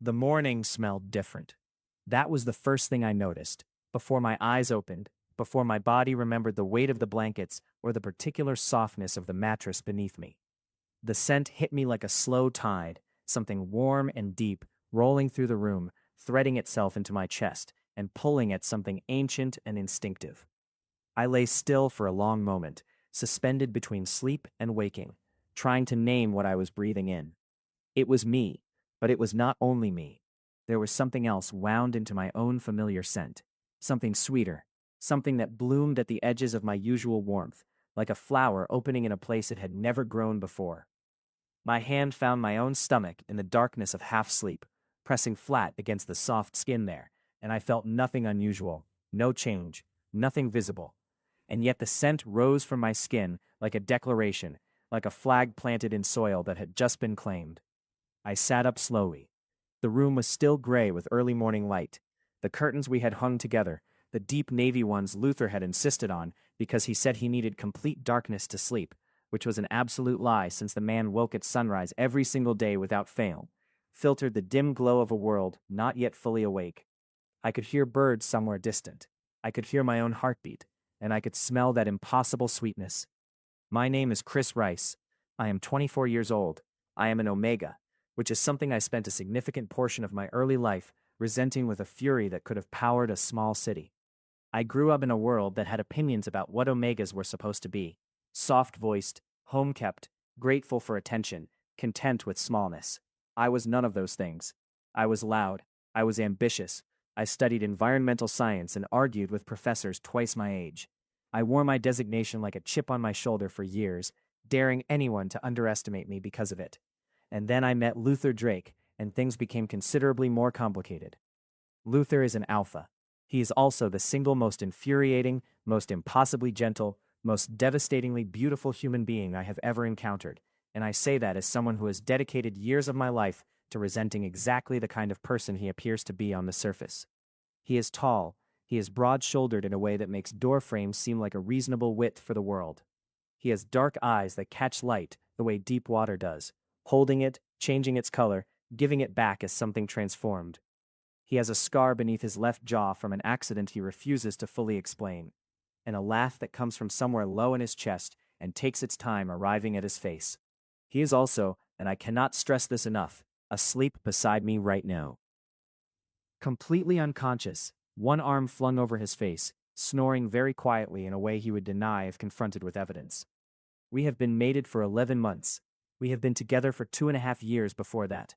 The morning smelled different. That was the first thing I noticed, before my eyes opened, before my body remembered the weight of the blankets or the particular softness of the mattress beneath me. The scent hit me like a slow tide, something warm and deep, rolling through the room, threading itself into my chest, and pulling at something ancient and instinctive. I lay still for a long moment, suspended between sleep and waking, trying to name what I was breathing in. It was me, but it was not only me. There was something else wound into my own familiar scent, something sweeter, something that bloomed at the edges of my usual warmth, like a flower opening in a place it had never grown before. My hand found my own stomach in the darkness of half sleep, pressing flat against the soft skin there, and I felt nothing unusual, no change, nothing visible. And yet the scent rose from my skin like a declaration, like a flag planted in soil that had just been claimed. I sat up slowly. The room was still gray with early morning light. The curtains we had hung together, the deep navy ones Luther had insisted on because he said he needed complete darkness to sleep, which was an absolute lie since the man woke at sunrise every single day without fail, filtered the dim glow of a world not yet fully awake. I could hear birds somewhere distant. I could hear my own heartbeat, and I could smell that impossible sweetness. My name is Chris Rice. I am 24 years old. I am an Omega, which is something I spent a significant portion of my early life resenting with a fury that could have powered a small city. I grew up in a world that had opinions about what Omegas were supposed to be: soft-voiced, home-kept, grateful for attention, content with smallness. I was none of those things. I was loud. I was ambitious. I studied environmental science and argued with professors twice my age. I wore my designation like a chip on my shoulder for years, daring anyone to underestimate me because of it. And then I met Luther Drake, and things became considerably more complicated. Luther is an alpha. He is also the single most infuriating, most impossibly gentle, most devastatingly beautiful human being I have ever encountered, and I say that as someone who has dedicated years of my life to resenting exactly the kind of person he appears to be on the surface. He is tall. He is broad-shouldered in a way that makes door frames seem like a reasonable width for the world. He has dark eyes that catch light the way deep water does, holding it, changing its color, giving it back as something transformed. He has a scar beneath his left jaw from an accident he refuses to fully explain, and a laugh that comes from somewhere low in his chest and takes its time arriving at his face. He is also, and I cannot stress this enough, asleep beside me right now. Completely unconscious, one arm flung over his face, snoring very quietly in a way he would deny if confronted with evidence. We have been mated for 11 months. We have been together for 2.5 years before that.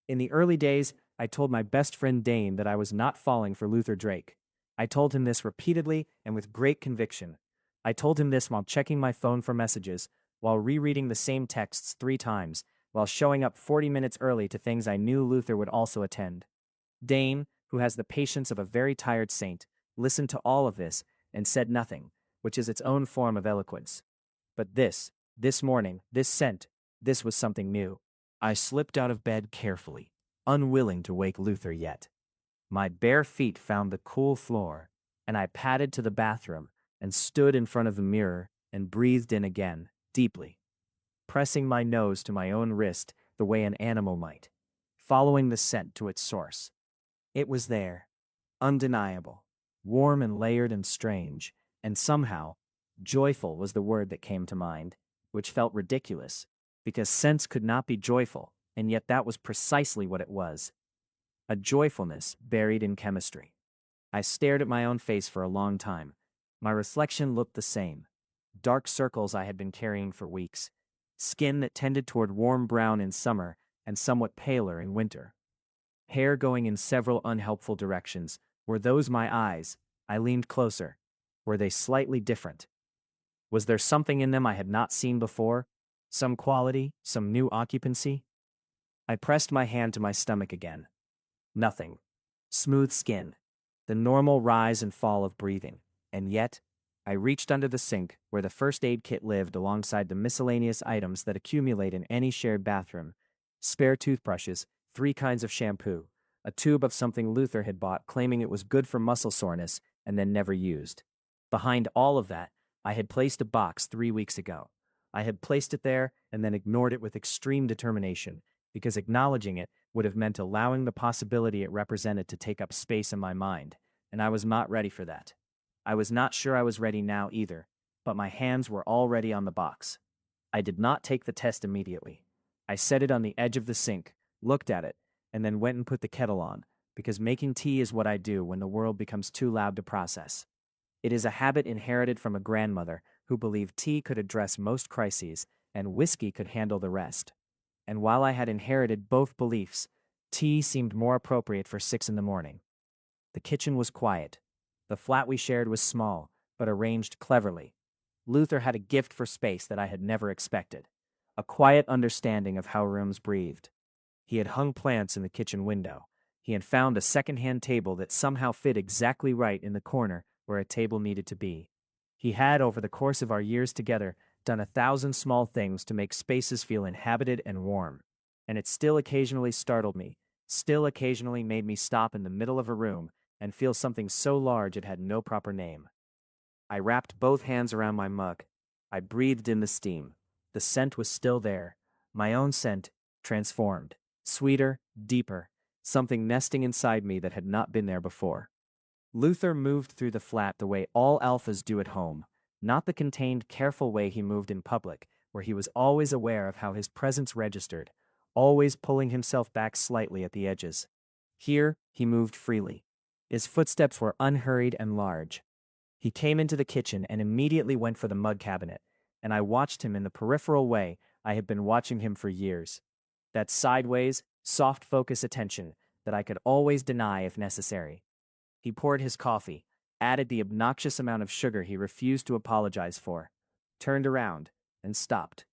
In the early days, I told my best friend Dane that I was not falling for Luther Drake. I told him this repeatedly and with great conviction. I told him this while checking my phone for messages, while rereading the same texts 3 times, while showing up 40 minutes early to things I knew Luther would also attend. Dane, who has the patience of a very tired saint, listened to all of this and said nothing, which is its own form of eloquence. But this morning, this scent, this was something new. I slipped out of bed carefully, unwilling to wake Luther yet. My bare feet found the cool floor, and I padded to the bathroom and stood in front of the mirror and breathed in again, deeply, pressing my nose to my own wrist the way an animal might, following the scent to its source. It was there, undeniable, warm and layered and strange, and somehow, joyful was the word that came to mind, which felt ridiculous, because scents could not be joyful, and yet that was precisely what it was. A joyfulness buried in chemistry. I stared at my own face for a long time. My reflection looked the same. Dark circles I had been carrying for weeks. Skin that tended toward warm brown in summer and somewhat paler in winter. Hair going in several unhelpful directions. Were those my eyes? I leaned closer. Were they slightly different? Was there something in them I had not seen before? Some quality, some new occupancy? I pressed my hand to my stomach again. Nothing. Smooth skin. The normal rise and fall of breathing. And yet, I reached under the sink where the first aid kit lived alongside the miscellaneous items that accumulate in any shared bathroom. Spare toothbrushes, 3 kinds of shampoo, a tube of something Luther had bought claiming it was good for muscle soreness and then never used. Behind all of that, I had placed a box 3 weeks ago. I had placed it there and then ignored it with extreme determination, because acknowledging it would have meant allowing the possibility it represented to take up space in my mind, and I was not ready for that. I was not sure I was ready now either, but my hands were already on the box. I did not take the test immediately. I set it on the edge of the sink, looked at it, and then went and put the kettle on, because making tea is what I do when the world becomes too loud to process. It is a habit inherited from a grandmother who believed tea could address most crises and whiskey could handle the rest. And while I had inherited both beliefs, tea seemed more appropriate for 6 in the morning. The kitchen was quiet. The flat we shared was small, but arranged cleverly. Luther had a gift for space that I had never expected, a quiet understanding of how rooms breathed. He had hung plants in the kitchen window. He had found a second-hand table that somehow fit exactly right in the corner where a table needed to be. He had, over the course of our years together, done 1,000 small things to make spaces feel inhabited and warm. And it still occasionally startled me, still occasionally made me stop in the middle of a room and feel something so large it had no proper name. I wrapped both hands around my mug. I breathed in the steam. The scent was still there. My own scent, transformed. Sweeter, deeper, something nesting inside me that had not been there before. Luther moved through the flat the way all alphas do at home, not the contained, careful way he moved in public, where he was always aware of how his presence registered, always pulling himself back slightly at the edges. Here, he moved freely. His footsteps were unhurried and large. He came into the kitchen and immediately went for the mug cabinet, and I watched him in the peripheral way I had been watching him for years. That sideways, soft focus attention that I could always deny if necessary. He poured his coffee, added the obnoxious amount of sugar he refused to apologize for, turned around, and stopped.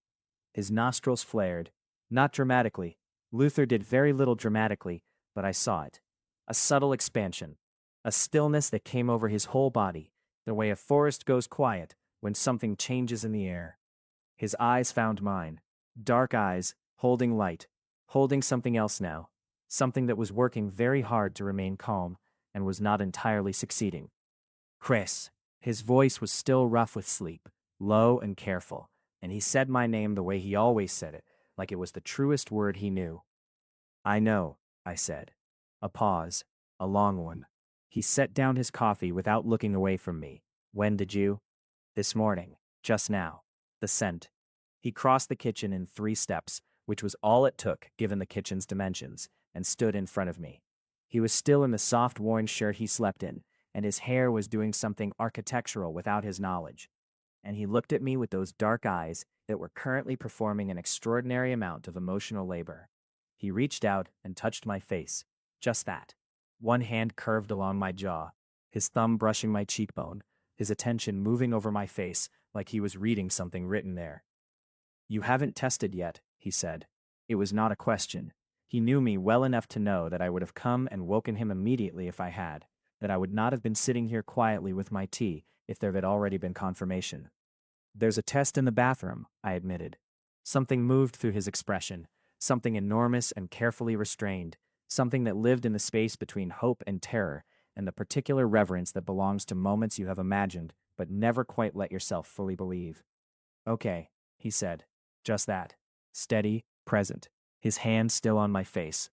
His nostrils flared. Not dramatically. Luther did very little dramatically, but I saw it. A subtle expansion. A stillness that came over his whole body, the way a forest goes quiet when something changes in the air. His eyes found mine. Dark eyes, holding light, holding something else now, something that was working very hard to remain calm and was not entirely succeeding. Chris. His voice was still rough with sleep, low and careful, and he said my name the way he always said it, like it was the truest word he knew. I know, I said. A pause, a long one. He set down his coffee without looking away from me. When did you? This morning, just now. The scent. He crossed the kitchen in 3 steps, which was all it took given the kitchen's dimensions, and stood in front of me. He was still in the soft worn shirt he slept in, and his hair was doing something architectural without his knowledge. And he looked at me with those dark eyes that were currently performing an extraordinary amount of emotional labor. He reached out and touched my face. Just that. One hand curved along my jaw, his thumb brushing my cheekbone, his attention moving over my face like he was reading something written there. You haven't tested yet, he said. It was not a question. He knew me well enough to know that I would have come and woken him immediately if I had, that I would not have been sitting here quietly with my tea if there had already been confirmation. There's a test in the bathroom, I admitted. Something moved through his expression, something enormous and carefully restrained, something that lived in the space between hope and terror, and the particular reverence that belongs to moments you have imagined but never quite let yourself fully believe. Okay, he said. Just that. Steady, present, his hand still on my face.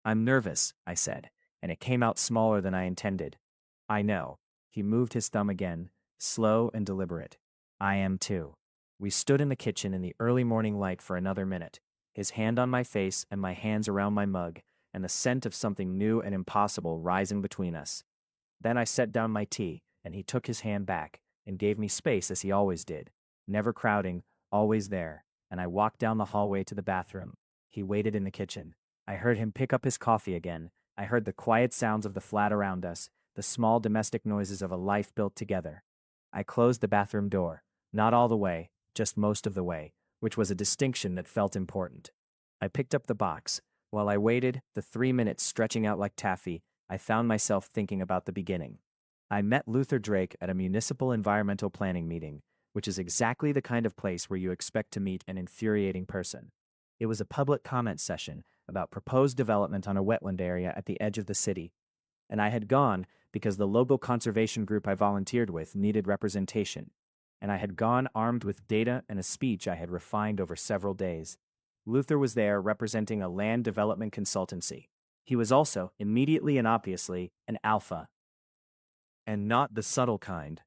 I'm nervous, I said, and it came out smaller than I intended. I know. He moved his thumb again, slow and deliberate. I am too. We stood in the kitchen in the early morning light for another minute, his hand on my face and my hands around my mug, and the scent of something new and impossible rising between us. Then I set down my tea, and he took his hand back and gave me space as he always did, never crowding, always there, and I walked down the hallway to the bathroom. He waited in the kitchen. I heard him pick up his coffee again. I heard the quiet sounds of the flat around us, the small domestic noises of a life built together. I closed the bathroom door, not all the way, just most of the way, which was a distinction that felt important. I picked up the box. While I waited, the 3 minutes stretching out like taffy, I found myself thinking about the beginning. I met Luther Drake at a municipal environmental planning meeting, which is exactly the kind of place where you expect to meet an infuriating person. It was a public comment session about proposed development on a wetland area at the edge of the city, and I had gone because the local conservation group I volunteered with needed representation, and I had gone armed with data and a speech I had refined over several days. Luther was there representing a land development consultancy. He was also, immediately and obviously, an alpha. And not the subtle kind.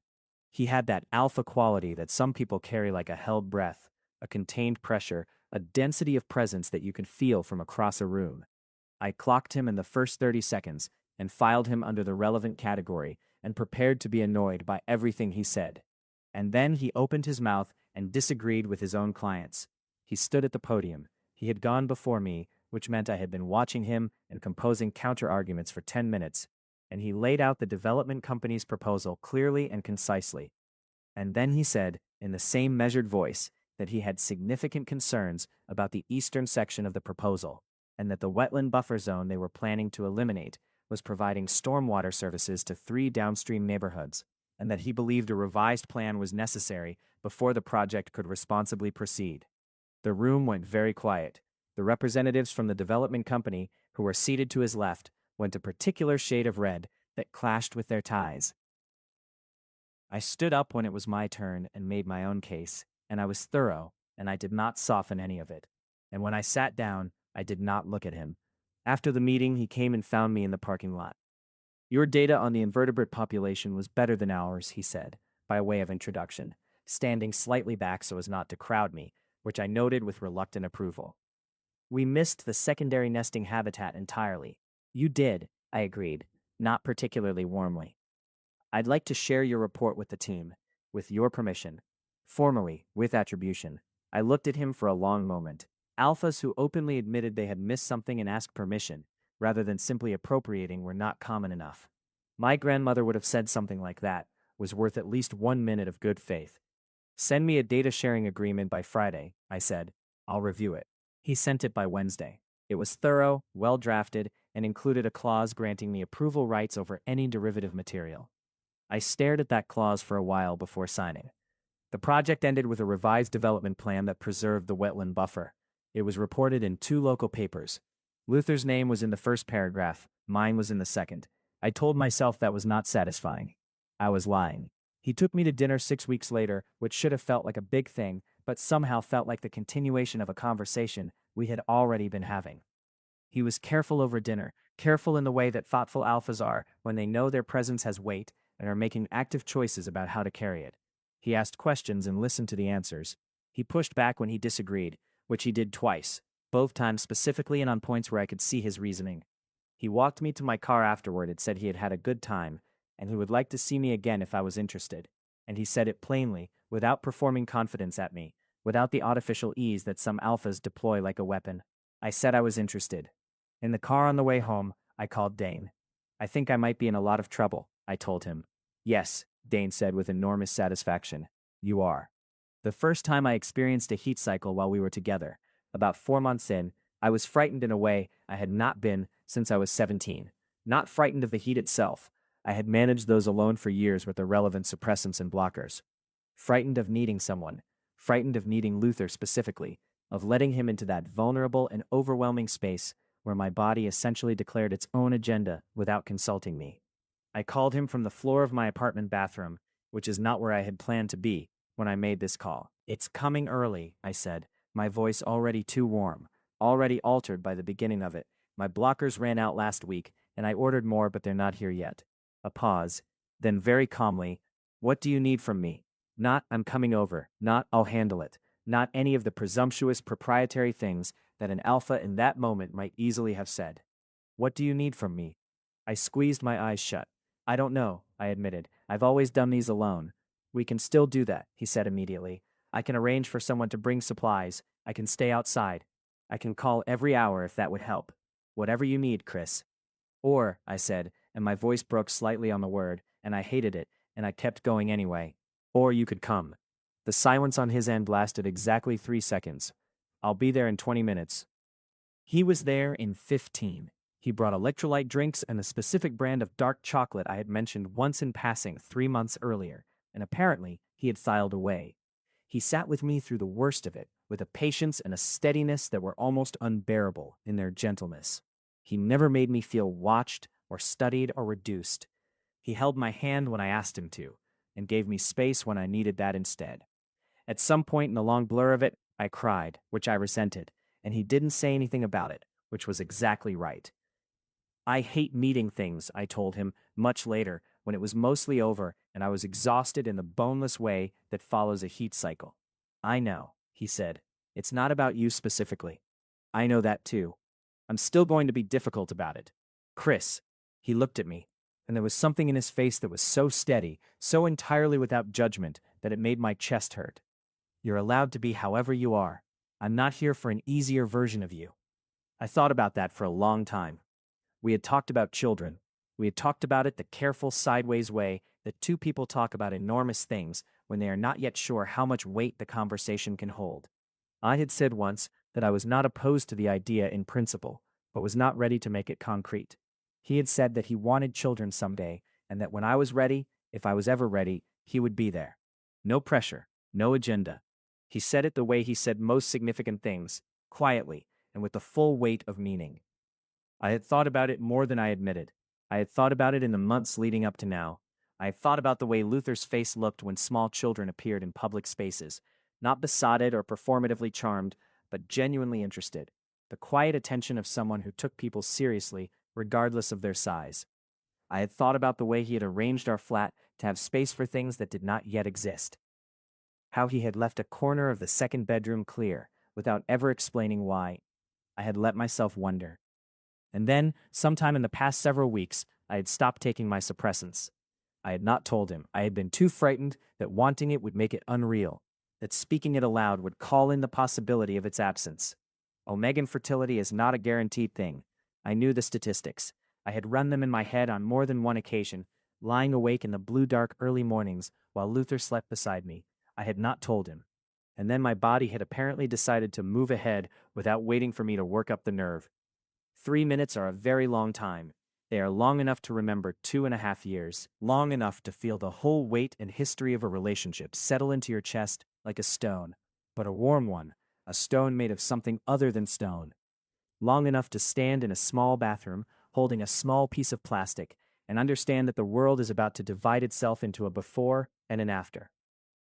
He had that alpha quality that some people carry like a held breath, a contained pressure, a density of presence that you can feel from across a room. I clocked him in the first 30 seconds and filed him under the relevant category and prepared to be annoyed by everything he said. And then he opened his mouth and disagreed with his own clients. He stood at the podium. He had gone before me, which meant I had been watching him and composing counter-arguments for 10 minutes, and he laid out the development company's proposal clearly and concisely. And then he said, in the same measured voice, that he had significant concerns about the eastern section of the proposal, and that the wetland buffer zone they were planning to eliminate was providing stormwater services to 3 downstream neighborhoods, and that he believed a revised plan was necessary before the project could responsibly proceed. The room went very quiet. The representatives from the development company, who were seated to his left, went a particular shade of red that clashed with their ties. I stood up when it was my turn and made my own case, and I was thorough, and I did not soften any of it. And when I sat down, I did not look at him. After the meeting, he came and found me in the parking lot. Your data on the invertebrate population was better than ours, he said, by way of introduction, standing slightly back so as not to crowd me, which I noted with reluctant approval. We missed the secondary nesting habitat entirely. You did, I agreed, not particularly warmly. I'd like to share your report with the team, with your permission. Formally, with attribution. I looked at him for a long moment. Alphas who openly admitted they had missed something and asked permission, rather than simply appropriating, were not common enough. My grandmother would have said something like that, was worth at least 1 minute of good faith. Send me a data sharing agreement by Friday, I said. I'll review it. He sent it by Wednesday. It was thorough, well drafted, and included a clause granting me approval rights over any derivative material. I stared at that clause for a while before signing. The project ended with a revised development plan that preserved the wetland buffer. It was reported in 2 local papers. Luther's name was in the first paragraph, mine was in the second. I told myself that was not satisfying. I was lying. He took me to dinner 6 weeks later, which should have felt like a big thing, but somehow felt like the continuation of a conversation we had already been having. He was careful over dinner, careful in the way that thoughtful alphas are when they know their presence has weight and are making active choices about how to carry it. He asked questions and listened to the answers. He pushed back when he disagreed, which he did twice, both times specifically and on points where I could see his reasoning. He walked me to my car afterward and said he had had a good time, and he would like to see me again if I was interested. And he said it plainly, without performing confidence at me, without the artificial ease that some alphas deploy like a weapon. I said I was interested. In the car on the way home, I called Dane. I think I might be in a lot of trouble, I told him. Yes, Dane said with enormous satisfaction. You are. The first time I experienced a heat cycle while we were together, about 4 months in, I was frightened in a way I had not been since I was 17. Not frightened of the heat itself. I had managed those alone for years with irrelevant suppressants and blockers. Frightened of needing someone. Frightened of needing Luther specifically, of letting him into that vulnerable and overwhelming space where my body essentially declared its own agenda without consulting me. I called him from the floor of my apartment bathroom, which is not where I had planned to be when I made this call. It's coming early, I said, my voice already too warm, already altered by the beginning of it. My blockers ran out last week, and I ordered more, but they're not here yet. A pause. Then very calmly, what do you need from me? Not, I'm coming over. Not, I'll handle it. Not any of the presumptuous proprietary things that an alpha in that moment might easily have said. What do you need from me? I squeezed my eyes shut. I don't know, I admitted. I've always done these alone. We can still do that, he said immediately. I can arrange for someone to bring supplies. I can stay outside. I can call every hour if that would help. Whatever you need, Chris. Or, I said, and my voice broke slightly on the word, and I hated it, and I kept going anyway. Or you could come. The silence on his end lasted exactly 3 seconds. I'll be there in 20 minutes. He was there in 15. He brought electrolyte drinks and a specific brand of dark chocolate I had mentioned once in passing 3 months earlier, and apparently he had filed away. He sat with me through the worst of it, with a patience and a steadiness that were almost unbearable in their gentleness. He never made me feel watched or studied or reduced. He held my hand when I asked him to, and gave me space when I needed that instead. At some point in the long blur of it, I cried, which I resented, and he didn't say anything about it, which was exactly right. I hate meeting things, I told him much later, when it was mostly over and I was exhausted in the boneless way that follows a heat cycle. I know, he said. It's not about you specifically. I know that too. I'm still going to be difficult about it. Chris, he looked at me, and there was something in his face that was so steady, so entirely without judgment, that it made my chest hurt. You're allowed to be however you are. I'm not here for an easier version of you. I thought about that for a long time. We had talked about children. We had talked about it the careful, sideways way that two people talk about enormous things when they are not yet sure how much weight the conversation can hold. I had said once that I was not opposed to the idea in principle, but was not ready to make it concrete. He had said that he wanted children someday, and that when I was ready, if I was ever ready, he would be there. No pressure, no agenda. He said it the way he said most significant things, quietly, and with the full weight of meaning. I had thought about it more than I admitted. I had thought about it in the months leading up to now. I had thought about the way Luther's face looked when small children appeared in public spaces, not besotted or performatively charmed, but genuinely interested. The quiet attention of someone who took people seriously, regardless of their size. I had thought about the way he had arranged our flat to have space for things that did not yet exist. How he had left a corner of the second bedroom clear, without ever explaining why. I had let myself wonder. And then, sometime in the past several weeks, I had stopped taking my suppressants. I had not told him. I had been too frightened that wanting it would make it unreal, that speaking it aloud would call in the possibility of its absence. Omegan fertility is not a guaranteed thing. I knew the statistics. I had run them in my head on more than one occasion, lying awake in the blue-dark early mornings while Luther slept beside me. I had not told him. And then my body had apparently decided to move ahead without waiting for me to work up the nerve. 3 minutes are a very long time. They are long enough to remember 2.5 years, long enough to feel the whole weight and history of a relationship settle into your chest like a stone, but a warm one, a stone made of something other than stone. Long enough to stand in a small bathroom, holding a small piece of plastic, and understand that the world is about to divide itself into a before and an after.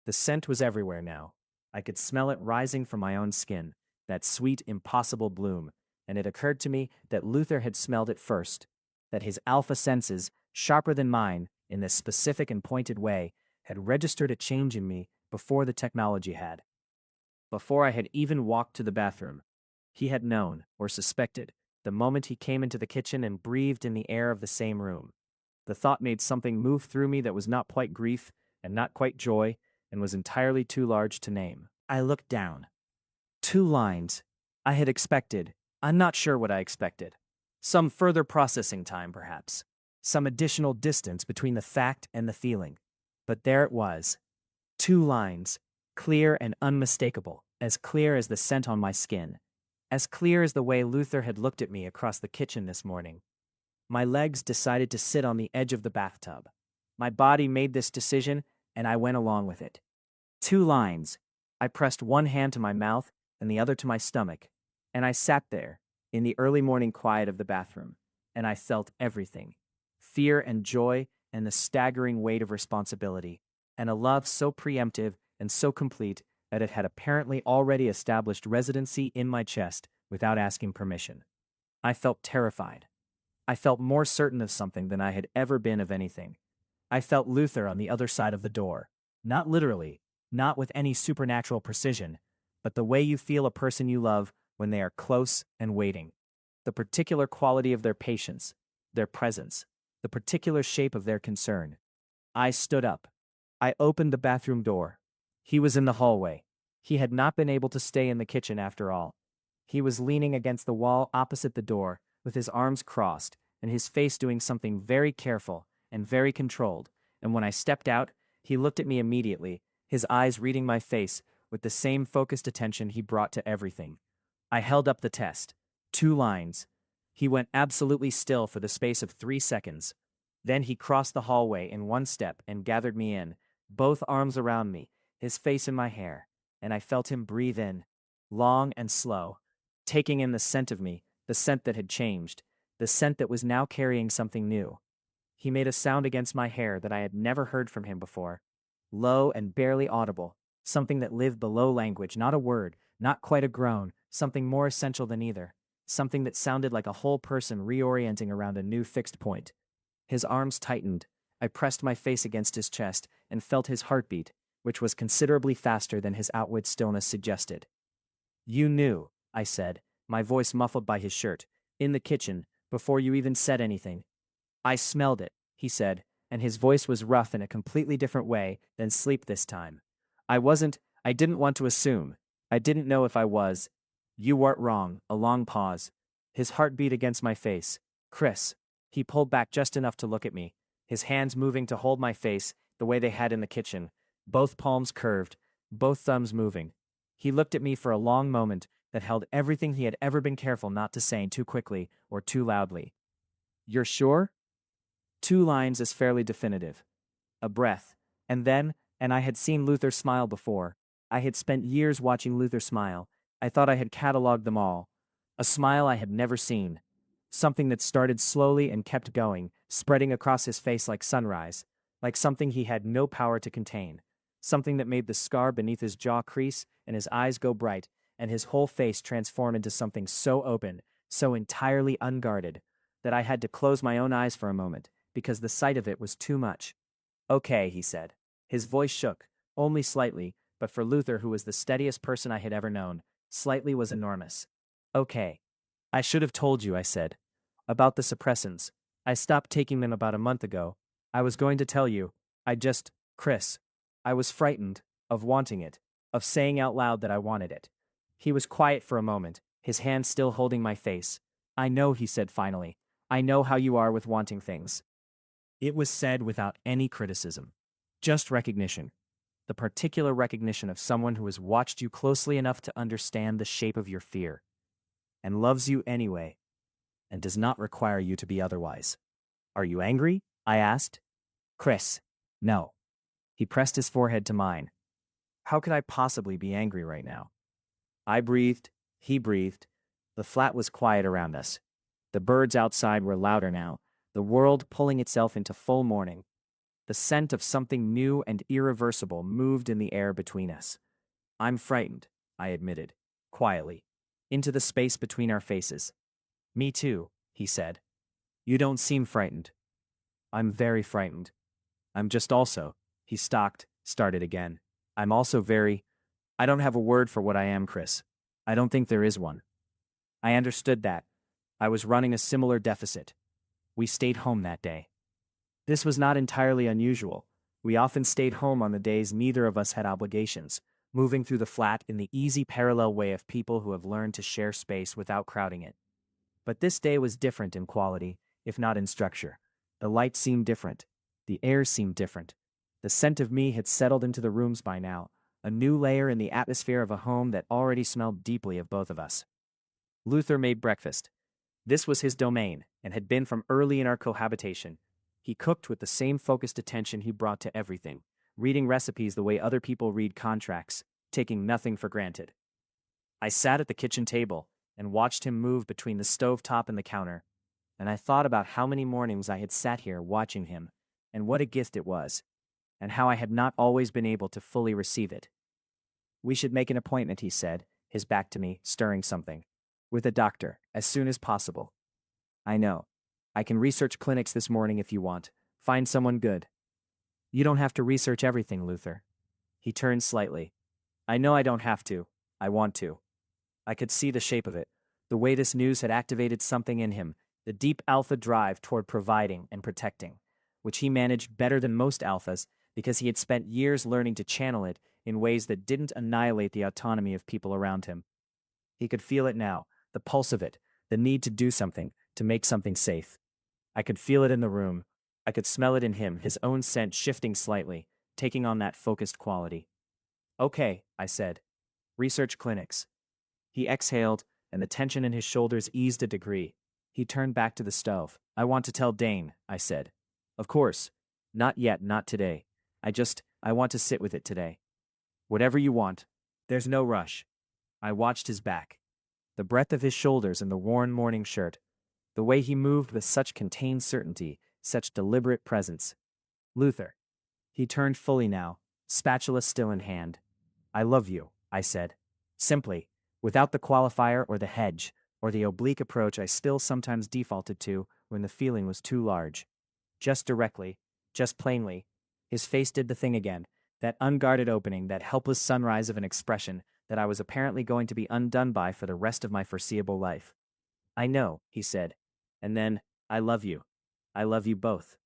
The scent was everywhere now. I could smell it rising from my own skin, that sweet, impossible bloom, and it occurred to me that Luther had smelled it first, that his alpha senses, sharper than mine, in this specific and pointed way, had registered a change in me before the technology had. Before I had even walked to the bathroom, he had known, or suspected, the moment he came into the kitchen and breathed in the air of the same room. The thought made something move through me that was not quite grief, and not quite joy, and was entirely too large to name. I looked down. 2 lines. I had expected. I'm not sure what I expected. Some further processing time, perhaps. Some additional distance between the fact and the feeling. But there it was. 2 lines. Clear and unmistakable. As clear as the scent on my skin. As clear as the way Luther had looked at me across the kitchen this morning. My legs decided to sit on the edge of the bathtub. My body made this decision, and I went along with it. 2 lines. I pressed one hand to my mouth and the other to my stomach, and I sat there, in the early morning quiet of the bathroom, and I felt everything. Fear and joy and the staggering weight of responsibility, and a love so preemptive and so complete that it had apparently already established residency in my chest without asking permission. I felt terrified. I felt more certain of something than I had ever been of anything. I felt Luther on the other side of the door. Not literally, not with any supernatural precision, but the way you feel a person you love when they are close and waiting. The particular quality of their patience, their presence, the particular shape of their concern. I stood up. I opened the bathroom door. He was in the hallway. He had not been able to stay in the kitchen after all. He was leaning against the wall opposite the door, with his arms crossed, and his face doing something very careful and very controlled, and when I stepped out, he looked at me immediately, his eyes reading my face with the same focused attention he brought to everything. I held up the test. 2 lines. He went absolutely still for the space of 3 seconds. Then he crossed the hallway in one step and gathered me in, both arms around me, his face in my hair, and I felt him breathe in, long and slow, taking in the scent of me, the scent that had changed, the scent that was now carrying something new. He made a sound against my hair that I had never heard from him before, low and barely audible, something that lived below language, not a word, not quite a groan, something more essential than either, something that sounded like a whole person reorienting around a new fixed point. His arms tightened. I pressed my face against his chest and felt his heartbeat, which was considerably faster than his outward stillness suggested. You knew, I said, my voice muffled by his shirt, in the kitchen, before you even said anything. I smelled it, he said, and his voice was rough in a completely different way than sleep this time. I didn't want to assume. I didn't know if I was. You weren't wrong, a long pause. His heart beat against my face. Chris. He pulled back just enough to look at me, his hands moving to hold my face the way they had in the kitchen, both palms curved, both thumbs moving. He looked at me for a long moment that held everything he had ever been careful not to say too quickly or too loudly. You're sure? 2 lines is fairly definitive. A breath. And I had seen Luther smile before. I had spent years watching Luther smile. I thought I had cataloged them all. A smile I had never seen. Something that started slowly and kept going, spreading across his face like sunrise, like something he had no power to contain. Something that made the scar beneath his jaw crease and his eyes go bright, and his whole face transform into something so open, so entirely unguarded, that I had to close my own eyes for a moment, because the sight of it was too much. Okay, he said. His voice shook, only slightly, but for Luther, who was the steadiest person I had ever known, slightly was enormous. Okay. I should have told you, I said. About the suppressants. I stopped taking them about a month ago. I was going to tell you. Chris. I was frightened, of wanting it, of saying out loud that I wanted it. He was quiet for a moment, his hand still holding my face. I know, he said finally. I know how you are with wanting things. It was said without any criticism. Just recognition. The particular recognition of someone who has watched you closely enough to understand the shape of your fear, and loves you anyway, and does not require you to be otherwise. Are you angry? I asked. Chris. No. He pressed his forehead to mine. How could I possibly be angry right now? I breathed. He breathed. The flat was quiet around us. The birds outside were louder now, the world pulling itself into full morning. The scent of something new and irreversible moved in the air between us. I'm frightened, I admitted, quietly, into the space between our faces. Me too, he said. You don't seem frightened. I'm very frightened. I'm just also, he started again. I'm also I don't have a word for what I am, Chris. I don't think there is one. I understood that. I was running a similar deficit. We stayed home that day. This was not entirely unusual. We often stayed home on the days neither of us had obligations, moving through the flat in the easy parallel way of people who have learned to share space without crowding it. But this day was different in quality, if not in structure. The light seemed different. The air seemed different. The scent of me had settled into the rooms by now, a new layer in the atmosphere of a home that already smelled deeply of both of us. Luther made breakfast. This was his domain, and had been from early in our cohabitation. He cooked with the same focused attention he brought to everything, reading recipes the way other people read contracts, taking nothing for granted. I sat at the kitchen table and watched him move between the stovetop and the counter, and I thought about how many mornings I had sat here watching him, and what a gift it was, and how I had not always been able to fully receive it. We should make an appointment, he said, his back to me, stirring something. With a doctor, as soon as possible. I know. I can research clinics this morning if you want. Find someone good. You don't have to research everything, Luther. He turned slightly. I know I don't have to. I want to. I could see the shape of it, the way this news had activated something in him, the deep alpha drive toward providing and protecting, which he managed better than most alphas because he had spent years learning to channel it in ways that didn't annihilate the autonomy of people around him. He could feel it now, the pulse of it, the need to do something, to make something safe. I could feel it in the room. I could smell it in him, his own scent shifting slightly, taking on that focused quality. Okay, I said. Research clinics. He exhaled, and the tension in his shoulders eased a degree. He turned back to the stove. I want to tell Dane, I said. Of course. Not yet, not today. I want to sit with it today. Whatever you want. There's no rush. I watched his back. The breadth of his shoulders in the worn morning shirt, the way he moved with such contained certainty, such deliberate presence. Luther. He turned fully now, spatula still in hand. I love you, I said. Simply, without the qualifier or the hedge, or the oblique approach I still sometimes defaulted to when the feeling was too large. Just directly, just plainly, his face did the thing again, that unguarded opening, that helpless sunrise of an expression that I was apparently going to be undone by for the rest of my foreseeable life. "I know," he said. And then, "I love you. I love you both."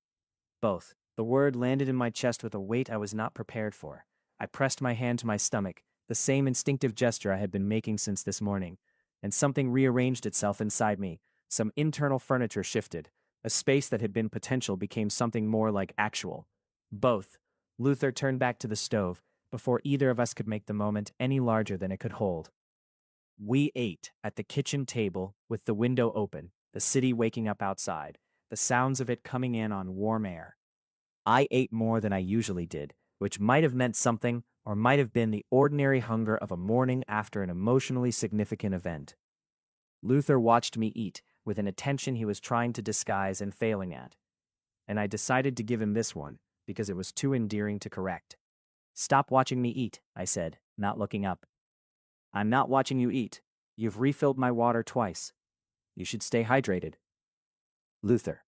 Both. The word landed in my chest with a weight I was not prepared for. I pressed my hand to my stomach, the same instinctive gesture I had been making since this morning, and something rearranged itself inside me. Some internal furniture shifted. A space that had been potential became something more like actual. Both. Luther turned back to the stove, before either of us could make the moment any larger than it could hold. We ate at the kitchen table with the window open, the city waking up outside, the sounds of it coming in on warm air. I ate more than I usually did, which might have meant something, or might have been the ordinary hunger of a morning after an emotionally significant event. Luther watched me eat with an attention he was trying to disguise and failing at, and I decided to give him this one because it was too endearing to correct. "Stop watching me eat," I said, not looking up. "I'm not watching you eat. You've refilled my water twice. You should stay hydrated." Luther.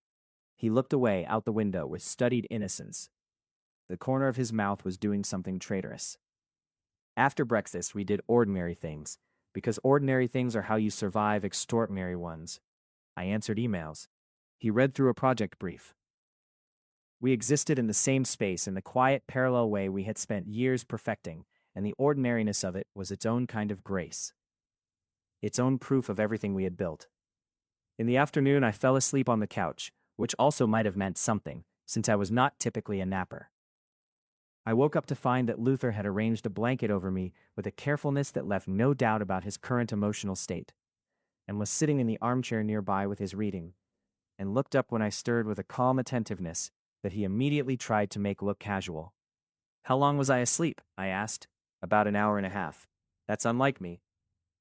He looked away out the window with studied innocence. The corner of his mouth was doing something traitorous. After breakfast, we did ordinary things, because ordinary things are how you survive extraordinary ones. I answered emails. He read through a project brief. We existed in the same space in the quiet, parallel way we had spent years perfecting, and the ordinariness of it was its own kind of grace. Its own proof of everything we had built. In the afternoon, I fell asleep on the couch, which also might have meant something, since I was not typically a napper. I woke up to find that Luther had arranged a blanket over me with a carefulness that left no doubt about his current emotional state, and was sitting in the armchair nearby with his reading, and looked up when I stirred with a calm attentiveness that he immediately tried to make look casual. "How long was I asleep?" I asked. "About an hour and a half." "That's unlike me."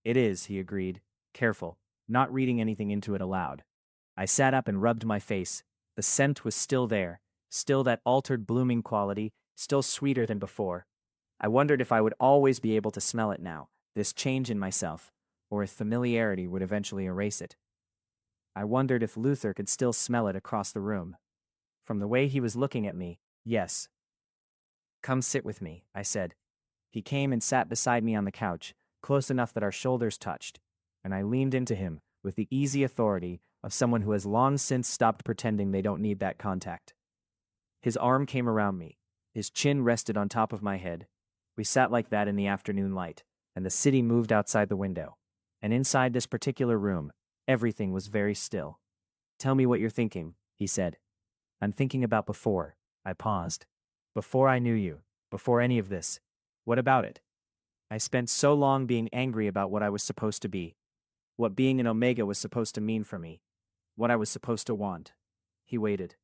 "It is," he agreed, careful, not reading anything into it aloud. I sat up and rubbed my face. The scent was still there, still that altered blooming quality, still sweeter than before. I wondered if I would always be able to smell it now, this change in myself, or if familiarity would eventually erase it. I wondered if Luther could still smell it across the room. From the way he was looking at me, yes. "Come sit with me," I said. He came and sat beside me on the couch, close enough that our shoulders touched, and I leaned into him with the easy authority of someone who has long since stopped pretending they don't need that contact. His arm came around me. His chin rested on top of my head. We sat like that in the afternoon light, and the city moved outside the window. And inside this particular room, everything was very still. "Tell me what you're thinking," he said. "I'm thinking about before." I paused. "Before I knew you. Before any of this. What about it?" "I spent so long being angry about what I was supposed to be. What being an Omega was supposed to mean for me. What I was supposed to want." He waited.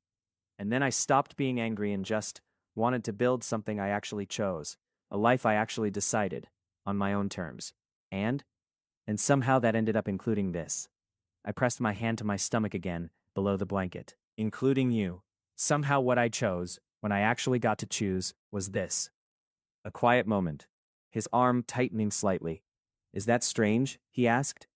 "And then I stopped being angry and just wanted to build something I actually chose, a life I actually decided, on my own terms. And somehow that ended up including this." I pressed my hand to my stomach again, below the blanket. "Including you. Somehow what I chose, when I actually got to choose, was this." A quiet moment. His arm tightening slightly. "Is that strange?" he asked.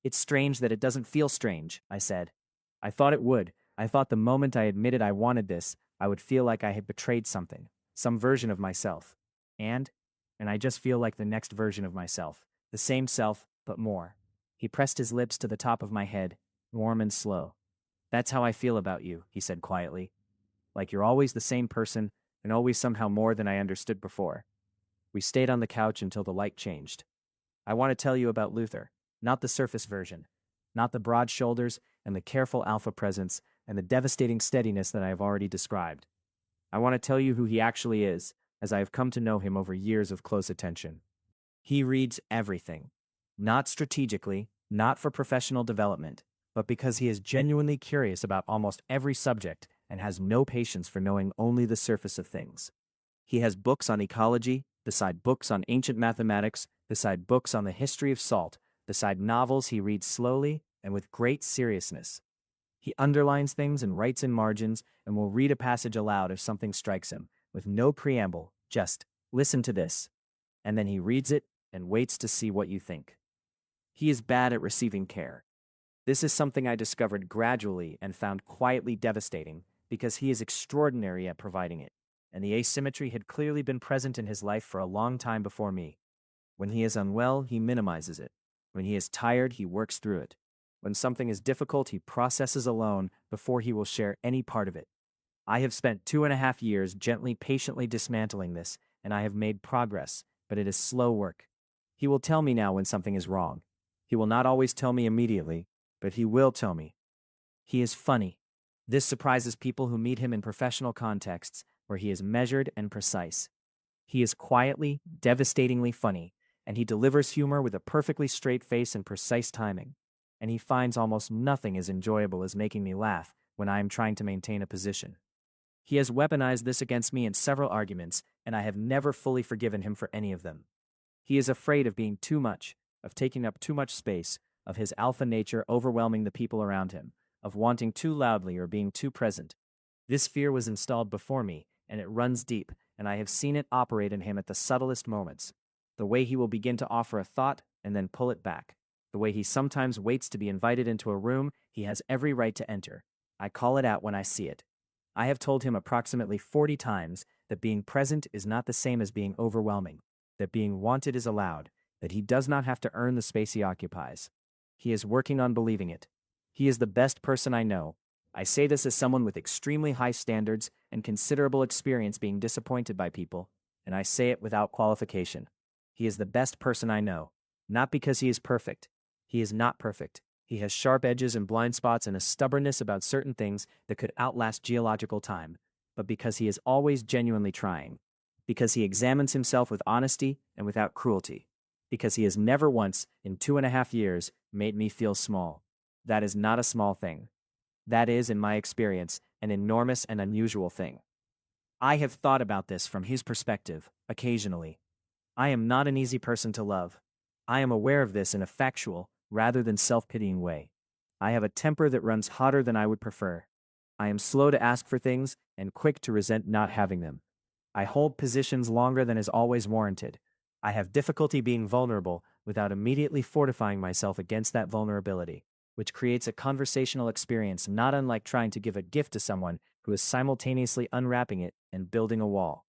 "It's strange that it doesn't feel strange," I said. "I thought it would. I thought the moment I admitted I wanted this, I would feel like I had betrayed something, some version of myself. And I just feel like the next version of myself. The same self, but more." He pressed his lips to the top of my head, warm and slow. "That's how I feel about you," he said quietly. "Like you're always the same person, and always somehow more than I understood before." We stayed on the couch until the light changed. "I want to tell you about Luther, not the surface version, not the broad shoulders and the careful alpha presence and the devastating steadiness that I have already described. I want to tell you who he actually is, as I have come to know him over years of close attention. He reads everything. Not strategically, not for professional development, but because he is genuinely curious about almost every subject and has no patience for knowing only the surface of things. He has books on ecology, beside books on ancient mathematics, beside books on the history of salt, beside novels he reads slowly and with great seriousness. He underlines things and writes in margins and will read a passage aloud if something strikes him, with no preamble, just, "Listen to this." And then he reads it and waits to see what you think. He is bad at receiving care. This is something I discovered gradually and found quietly devastating because he is extraordinary at providing it, and the asymmetry had clearly been present in his life for a long time before me. When he is unwell, he minimizes it. When he is tired, he works through it. When something is difficult, he processes alone before he will share any part of it. I have spent 2.5 years gently, patiently dismantling this, and I have made progress, but it is slow work. He will tell me now when something is wrong. He will not always tell me immediately, but he will tell me. He is funny. This surprises people who meet him in professional contexts where he is measured and precise. He is quietly, devastatingly funny, and he delivers humor with a perfectly straight face and precise timing. And he finds almost nothing as enjoyable as making me laugh when I am trying to maintain a position. He has weaponized this against me in several arguments, and I have never fully forgiven him for any of them. He is afraid of being too much, of taking up too much space, of his alpha nature overwhelming the people around him, of wanting too loudly or being too present. This fear was installed before me, and it runs deep, and I have seen it operate in him at the subtlest moments. The way he will begin to offer a thought and then pull it back. The way he sometimes waits to be invited into a room he has every right to enter. I call it out when I see it. I have told him approximately 40 times that being present is not the same as being overwhelming, that being wanted is allowed, that he does not have to earn the space he occupies. He is working on believing it. He is the best person I know. I say this as someone with extremely high standards and considerable experience being disappointed by people, and I say it without qualification. He is the best person I know, not because he is perfect. He is not perfect. He has sharp edges and blind spots and a stubbornness about certain things that could outlast geological time, but because he is always genuinely trying, because he examines himself with honesty and without cruelty, because he has never once, in 2.5 years, made me feel small. That is not a small thing. That is, in my experience, an enormous and unusual thing. I have thought about this from his perspective, occasionally. I am not an easy person to love. I am aware of this in a factual, rather than self-pitying way. I have a temper that runs hotter than I would prefer. I am slow to ask for things and quick to resent not having them. I hold positions longer than is always warranted. I have difficulty being vulnerable without immediately fortifying myself against that vulnerability, which creates a conversational experience not unlike trying to give a gift to someone who is simultaneously unwrapping it and building a wall.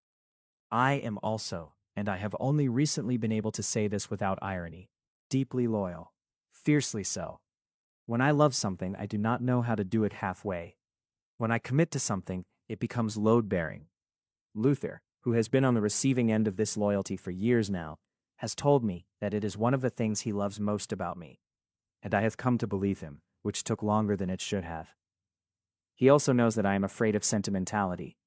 I am also, and I have only recently been able to say this without irony, deeply loyal. Fiercely so. When I love something, I do not know how to do it halfway. When I commit to something, it becomes load-bearing. Luther, who has been on the receiving end of this loyalty for years now, has told me that it is one of the things he loves most about me. And I have come to believe him, which took longer than it should have. He also knows that I am afraid of sentimentality,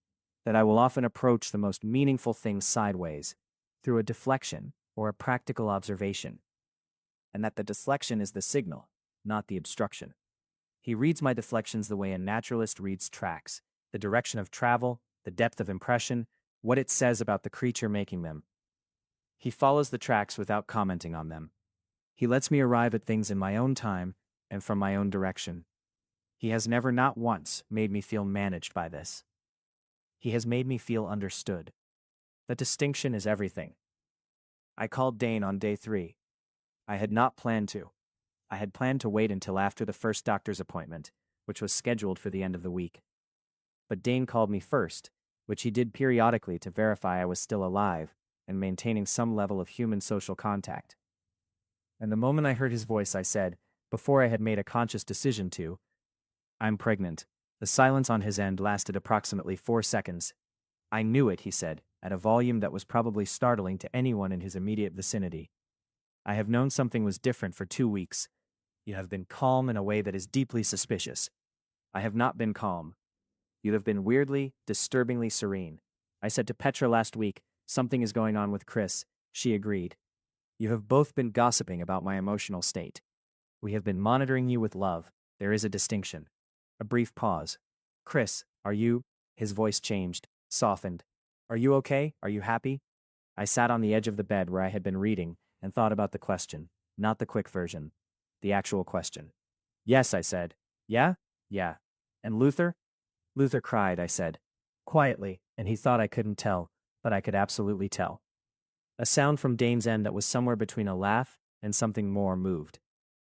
that I will often approach the most meaningful things sideways, through a deflection or a practical observation, and that the deflection is the signal, not the obstruction. He reads my deflections the way a naturalist reads tracks, the direction of travel, the depth of impression, what it says about the creature making them. He follows the tracks without commenting on them. He lets me arrive at things in my own time and from my own direction. He has never, not once, made me feel managed by this. He has made me feel understood. The distinction is everything. I called Dane on day 3. I had not planned to. I had planned to wait until after the first doctor's appointment, which was scheduled for the end of the week. But Dane called me first, which he did periodically to verify I was still alive and maintaining some level of human social contact. And the moment I heard his voice, I said, before I had made a conscious decision to, "I'm pregnant." The silence on his end lasted approximately 4 seconds. "I knew it," he said, at a volume that was probably startling to anyone in his immediate vicinity. "I have known something was different for 2 weeks. You have been calm in a way that is deeply suspicious. I have not been calm. You have been weirdly, disturbingly serene. I said to Petra last week, something is going on with Chris. She agreed. You have both been gossiping about my emotional state. We have been monitoring you with love. There is a distinction." A brief pause. "Chris, are you?" His voice changed, softened. "Are you okay? Are you happy?" I sat on the edge of the bed where I had been reading and thought about the question, not the quick version, the actual question. "Yes," I said. "Yeah? Yeah. And Luther?" "Luther cried," I said. Quietly, and he thought I couldn't tell, but I could absolutely tell. A sound from Dane's end that was somewhere between a laugh and something more moved.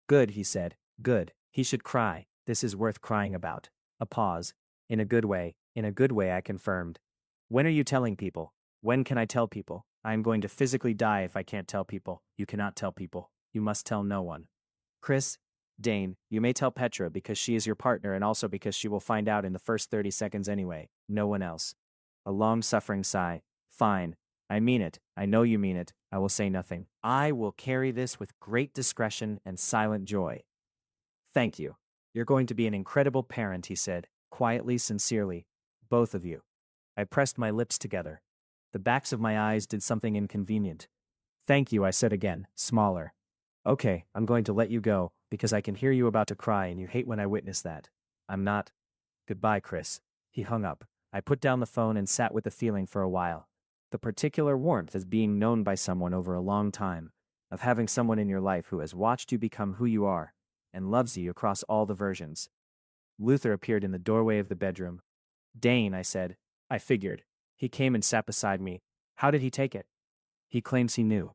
Good, he said. Good. He should cry. This is worth crying about. A pause. In a good way. In a good way, I confirmed. When are you telling people? When can I tell people? I am going to physically die if I can't tell people. You cannot tell people. You must tell no one. Chris, Dane, you may tell Petra because she is your partner and also because she will find out in the first 30 seconds anyway. No one else. A long-suffering sigh. Fine. I mean it. I know you mean it. I will say nothing. I will carry this with great discretion and silent joy. Thank you. You're going to be an incredible parent, he said, quietly, sincerely. Both of you. I pressed my lips together. The backs of my eyes did something inconvenient. Thank you, I said again, smaller. Okay, I'm going to let you go, because I can hear you about to cry and you hate when I witness that. I'm not. Goodbye, Chris. He hung up. I put down the phone and sat with the feeling for a while. The particular warmth of being known by someone over a long time, of having someone in your life who has watched you become who you are, and loves you across all the versions. Luther appeared in the doorway of the bedroom. Dane, I said. I figured. He came and sat beside me. How did he take it? He claims he knew.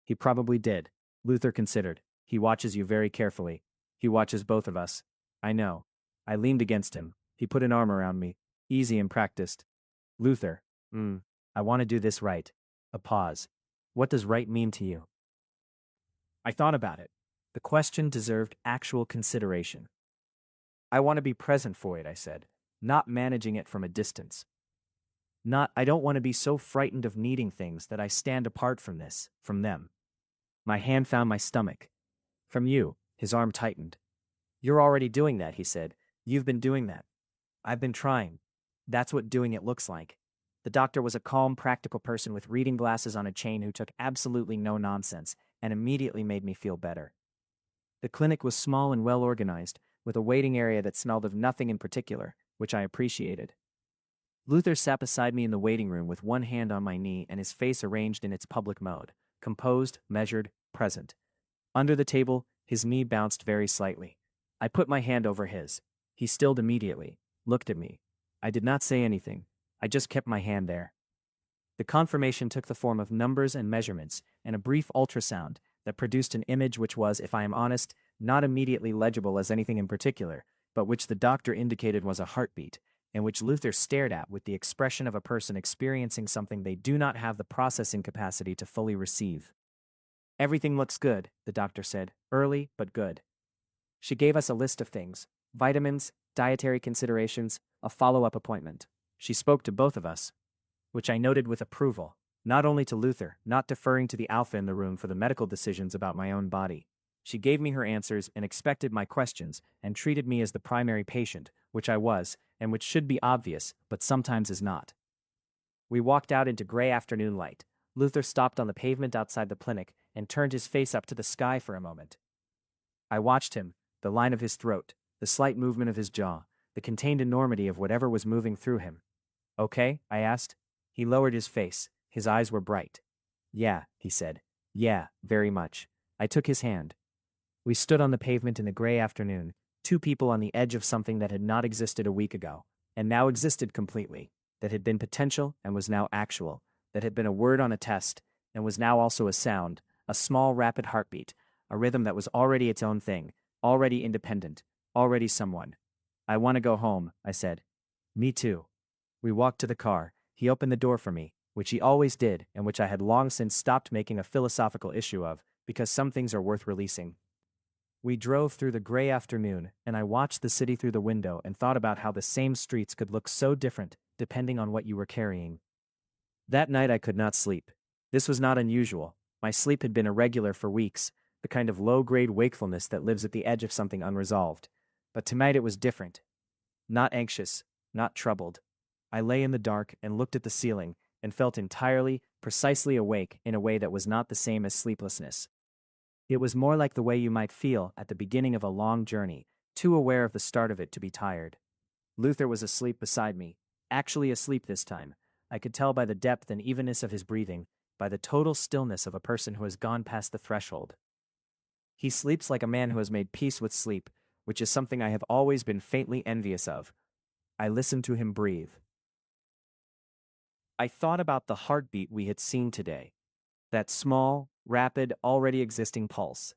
He probably did. Luther considered. He watches you very carefully. He watches both of us. I know. I leaned against him. He put an arm around me. Easy and practiced. Luther. I want to do this right. A pause. What does right mean to you? I thought about it. The question deserved actual consideration. I want to be present for it, I said, not managing it from a distance. I don't want to be so frightened of needing things that I stand apart from this, from them. My hand found my stomach. From you, his arm tightened. You're already doing that, he said. You've been doing that. I've been trying. That's what doing it looks like. The doctor was a calm, practical person with reading glasses on a chain who took absolutely no nonsense and immediately made me feel better. The clinic was small and well organized, with a waiting area that smelled of nothing in particular, which I appreciated. Luther sat beside me in the waiting room with one hand on my knee and his face arranged in its public mode, composed, measured, present. Under the table, his knee bounced very slightly. I put my hand over his. He stilled immediately, looked at me. I did not say anything. I just kept my hand there. The confirmation took the form of numbers and measurements, and a brief ultrasound that produced an image which was, if I am honest, not immediately legible as anything in particular, but which the doctor indicated was a heartbeat, and which Luther stared at with the expression of a person experiencing something they do not have the processing capacity to fully receive. Everything looks good, the doctor said, early but good. She gave us a list of things: vitamins, dietary considerations, a follow-up appointment. She spoke to both of us, which I noted with approval, not only to Luther, not deferring to the alpha in the room for the medical decisions about my own body. She gave me her answers and expected my questions and treated me as the primary patient, which I was, and which should be obvious, but sometimes is not. We walked out into gray afternoon light. Luther stopped on the pavement outside the clinic and turned his face up to the sky for a moment. I watched him, the line of his throat, the slight movement of his jaw, the contained enormity of whatever was moving through him. Okay? I asked. He lowered his face. His eyes were bright. Yeah, he said. Yeah, very much. I took his hand. We stood on the pavement in the gray afternoon, two people on the edge of something that had not existed a week ago, and now existed completely, that had been potential and was now actual, that had been a word on a test, and was now also a sound, a small rapid heartbeat, a rhythm that was already its own thing, already independent, already someone. I want to go home, I said. Me too. We walked to the car. He opened the door for me, which he always did and which I had long since stopped making a philosophical issue of, because some things are worth releasing. We drove through the gray afternoon, and I watched the city through the window and thought about how the same streets could look so different depending on what you were carrying. That night I could not sleep. This was not unusual. My sleep had been irregular for weeks, the kind of low-grade wakefulness that lives at the edge of something unresolved. But tonight it was different. Not anxious, not troubled. I lay in the dark and looked at the ceiling and felt entirely, precisely awake in a way that was not the same as sleeplessness. It was more like the way you might feel at the beginning of a long journey, too aware of the start of it to be tired. Luther was asleep beside me, actually asleep this time. I could tell by the depth and evenness of his breathing, by the total stillness of a person who has gone past the threshold. He sleeps like a man who has made peace with sleep, which is something I have always been faintly envious of. I listened to him breathe. I thought about the heartbeat we had seen today. That small, rapid, already existing pulse.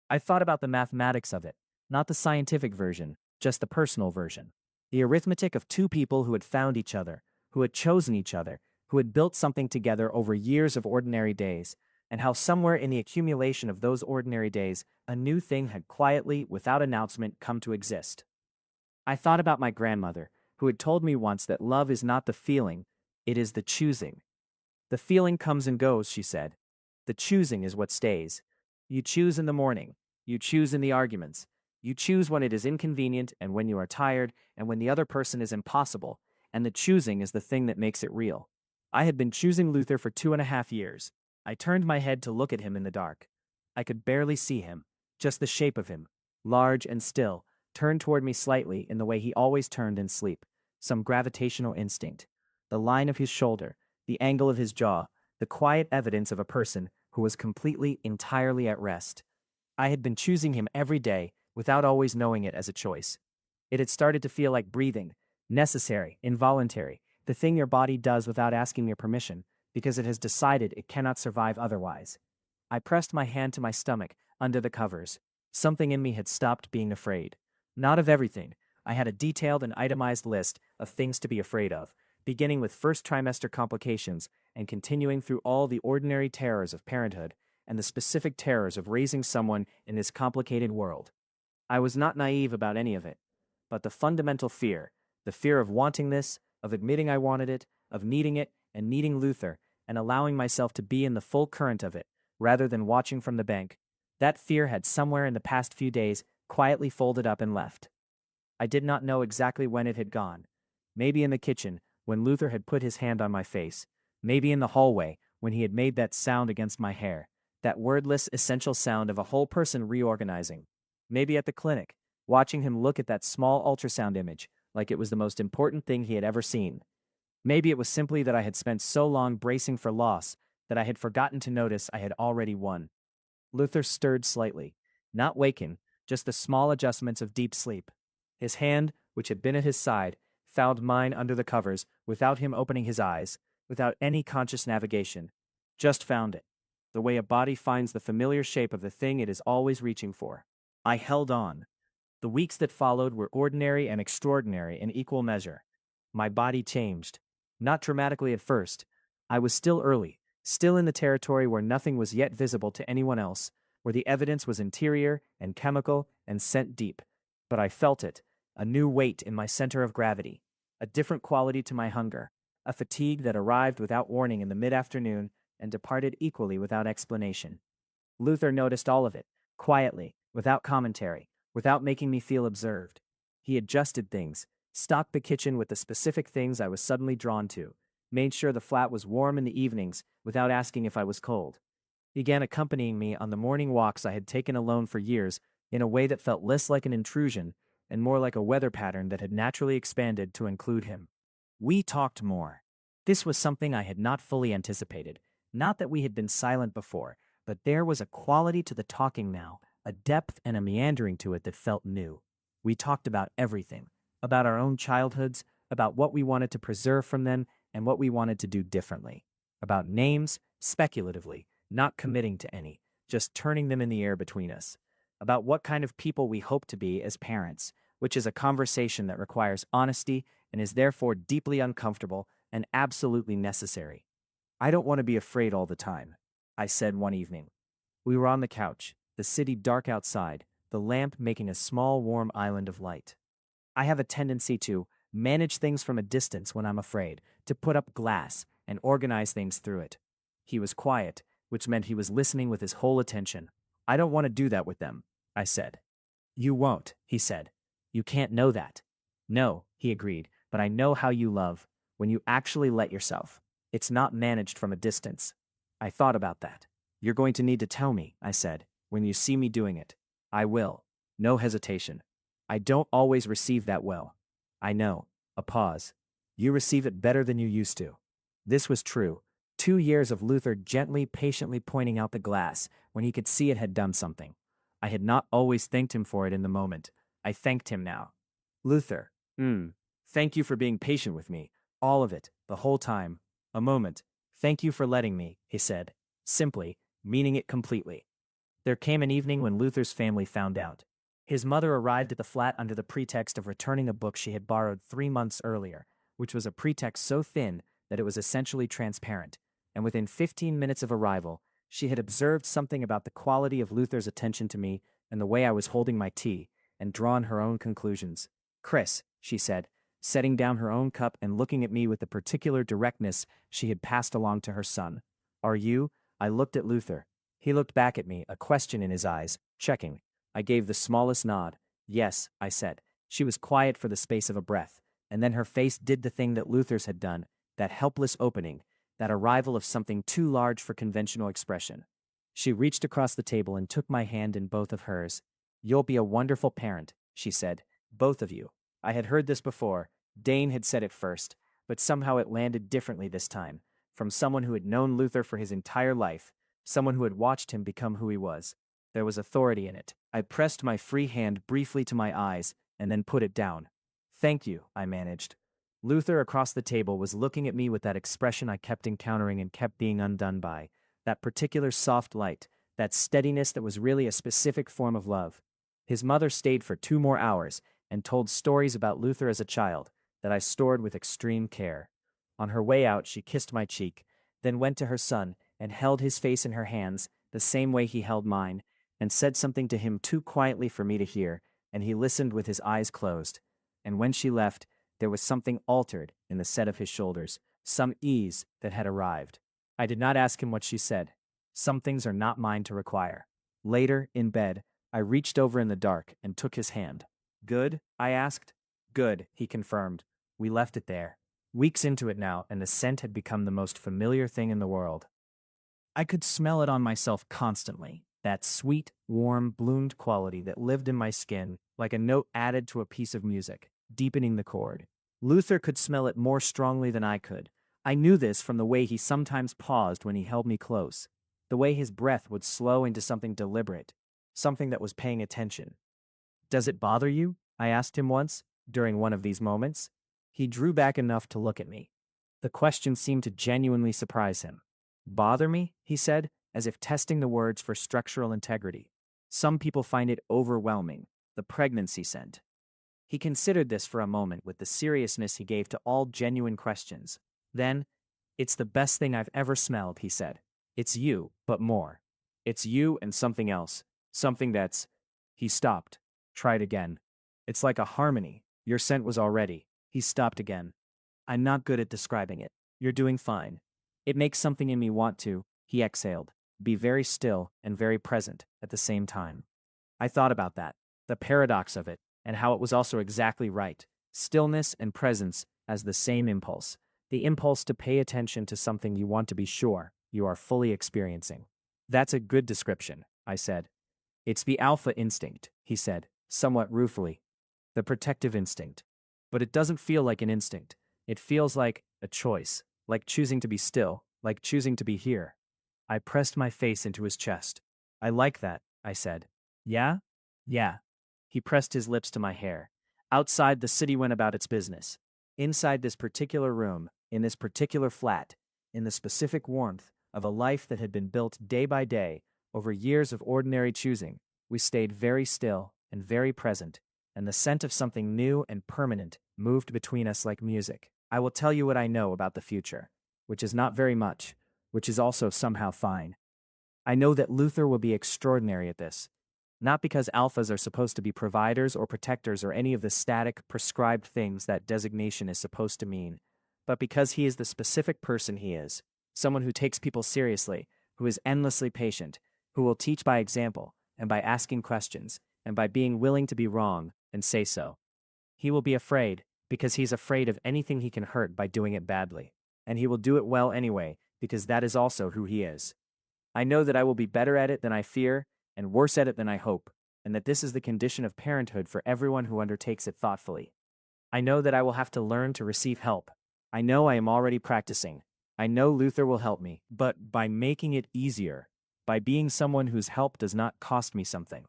I thought about the mathematics of it, not the scientific version, just the personal version. The arithmetic of two people who had found each other, who had chosen each other, who had built something together over years of ordinary days, and how somewhere in the accumulation of those ordinary days, a new thing had quietly, without announcement, come to exist. I thought about my grandmother, who had told me once that love is not the feeling, it is the choosing. The feeling comes and goes, she said. The choosing is what stays. You choose in the morning. You choose in the arguments. You choose when it is inconvenient and when you are tired and when the other person is impossible, and the choosing is the thing that makes it real. I had been choosing Luther for 2.5 years. I turned my head to look at him in the dark. I could barely see him, just the shape of him, large and still, turned toward me slightly in the way he always turned in sleep, some gravitational instinct. The line of his shoulder, the angle of his jaw, the quiet evidence of a person who was completely, entirely at rest. I had been choosing him every day, without always knowing it as a choice. It had started to feel like breathing, necessary, involuntary, the thing your body does without asking your permission, because it has decided it cannot survive otherwise. I pressed my hand to my stomach, under the covers. Something in me had stopped being afraid. Not of everything. I had a detailed and itemized list of things to be afraid of, beginning with first trimester complications and continuing through all the ordinary terrors of parenthood and the specific terrors of raising someone in this complicated world. I was not naive about any of it, but the fundamental fear, the fear of wanting this, of admitting I wanted it, of needing it and needing Luther, and allowing myself to be in the full current of it, rather than watching from the bank, that fear had somewhere in the past few days quietly folded up and left. I did not know exactly when it had gone. Maybe in the kitchen, when Luther had put his hand on my face. Maybe in the hallway, when he had made that sound against my hair, that wordless, essential sound of a whole person reorganizing. Maybe at the clinic, watching him look at that small ultrasound image, like it was the most important thing he had ever seen. Maybe it was simply that I had spent so long bracing for loss that I had forgotten to notice I had already won. Luther stirred slightly, not waken, just the small adjustments of deep sleep. His hand, which had been at his side, found mine under the covers without him opening his eyes, without any conscious navigation. Just found it, the way a body finds the familiar shape of the thing it is always reaching for. I held on. The weeks that followed were ordinary and extraordinary in equal measure. My body changed. Not dramatically at first. I was still early, still in the territory where nothing was yet visible to anyone else, where the evidence was interior and chemical and scent deep. But I felt it, a new weight in my center of gravity, a different quality to my hunger, a fatigue that arrived without warning in the mid-afternoon and departed equally without explanation. Luther noticed all of it, quietly, without commentary, without making me feel observed. He adjusted things, stocked the kitchen with the specific things I was suddenly drawn to, made sure the flat was warm in the evenings without asking if I was cold. Began accompanying me on the morning walks I had taken alone for years in a way that felt less like an intrusion and more like a weather pattern that had naturally expanded to include him. We talked more. This was something I had not fully anticipated. Not that we had been silent before, but there was a quality to the talking now, a depth and a meandering to it that felt new. We talked about everything, about our own childhoods, about what we wanted to preserve from them and what we wanted to do differently, about names, speculatively, not committing to any, just turning them in the air between us, about what kind of people we hope to be as parents, which is a conversation that requires honesty and is therefore deeply uncomfortable and absolutely necessary. I don't want to be afraid all the time, I said one evening. We were on the couch, the city dark outside, the lamp making a small warm island of light. I have a tendency to manage things from a distance when I'm afraid, to put up glass and organize things through it. He was quiet, which meant he was listening with his whole attention. I don't want to do that with them, I said. You won't, he said. You can't know that. No, he agreed, but I know how you love, when you actually let yourself. It's not managed from a distance. I thought about that. You're going to need to tell me, I said, when you see me doing it. I will. No hesitation. I don't always receive that well. I know. A pause. You receive it better than you used to. This was true. 2 years of Luther gently, patiently pointing out the glass when he could see it had done something. I had not always thanked him for it in the moment. I thanked him now. Luther, thank you for being patient with me. All of it, the whole time. A moment. Thank you for letting me, he said. Simply, meaning it completely. There came an evening when Luther's family found out. His mother arrived at the flat under the pretext of returning a book she had borrowed 3 months earlier, which was a pretext so thin that it was essentially transparent, and within 15 minutes of arrival, she had observed something about the quality of Luther's attention to me and the way I was holding my tea, and drawn her own conclusions. "Chris," she said, setting down her own cup and looking at me with the particular directness she had passed along to her son. "Are you?" I looked at Luther. He looked back at me, a question in his eyes, checking. I gave the smallest nod. "Yes," I said. She was quiet for the space of a breath, and then her face did the thing that Luther's had done, that helpless opening, that arrival of something too large for conventional expression. She reached across the table and took my hand in both of hers. "You'll be a wonderful parent," she said. "Both of you." I had heard this before. Dane had said it first, but somehow it landed differently this time, from someone who had known Luther for his entire life, someone who had watched him become who he was. There was authority in it. I pressed my free hand briefly to my eyes and then put it down. "Thank you," I managed. Luther across the table was looking at me with that expression I kept encountering and kept being undone by, that particular soft light, that steadiness that was really a specific form of love. His mother stayed for 2 more hours and told stories about Luther as a child that I stored with extreme care. On her way out, she kissed my cheek, then went to her son and held his face in her hands the same way he held mine, and said something to him too quietly for me to hear, and he listened with his eyes closed. And when she left, there was something altered in the set of his shoulders, some ease that had arrived. I did not ask him what she said. Some things are not mine to require. Later, in bed, I reached over in the dark and took his hand. "Good?" I asked. "Good," he confirmed. We left it there. Weeks into it now, and the scent had become the most familiar thing in the world. I could smell it on myself constantly, that sweet, warm, bloomed quality that lived in my skin like a note added to a piece of music, deepening the chord. Luther could smell it more strongly than I could. I knew this from the way he sometimes paused when he held me close, the way his breath would slow into something deliberate, something that was paying attention. "Does it bother you?" I asked him once, during one of these moments. He drew back enough to look at me. The question seemed to genuinely surprise him. "Bother me?" he said, as if testing the words for structural integrity. "Some people find it overwhelming, the pregnancy scent." He considered this for a moment with the seriousness he gave to all genuine questions. Then, "It's the best thing I've ever smelled," he said. "It's you, but more. It's you and something else. Something that's—" He stopped. Tried again. "It's like a harmony. Your scent was already." He stopped again. "I'm not good at describing it. You're doing fine. It makes something in me want to," he exhaled, "be very still and very present at the same time." I thought about that, the paradox of it, and how it was also exactly right. Stillness and presence as the same impulse. The impulse to pay attention to something you want to be sure you are fully experiencing. "That's a good description," I said. "It's the alpha instinct," he said, somewhat ruefully. "The protective instinct. But it doesn't feel like an instinct. It feels like a choice, like choosing to be still, like choosing to be here." I pressed my face into his chest. "I like that," I said. "Yeah?" "Yeah." He pressed his lips to my hair. Outside, the city went about its business. Inside this particular room, in this particular flat, in the specific warmth of a life that had been built day by day, over years of ordinary choosing, we stayed very still and very present, and the scent of something new and permanent moved between us like music. I will tell you what I know about the future, which is not very much, which is also somehow fine. I know that Luther will be extraordinary at this. Not because alphas are supposed to be providers or protectors or any of the static, prescribed things that designation is supposed to mean, but because he is the specific person he is, someone who takes people seriously, who is endlessly patient, who will teach by example, and by asking questions, and by being willing to be wrong and say so. He will be afraid, because he's afraid of anything he can hurt by doing it badly, and he will do it well anyway, because that is also who he is. I know that I will be better at it than I fear, and worse at it than I hope, and that this is the condition of parenthood for everyone who undertakes it thoughtfully. I know that I will have to learn to receive help. I know I am already practicing. I know Luther will help me, but by making it easier, by being someone whose help does not cost me something.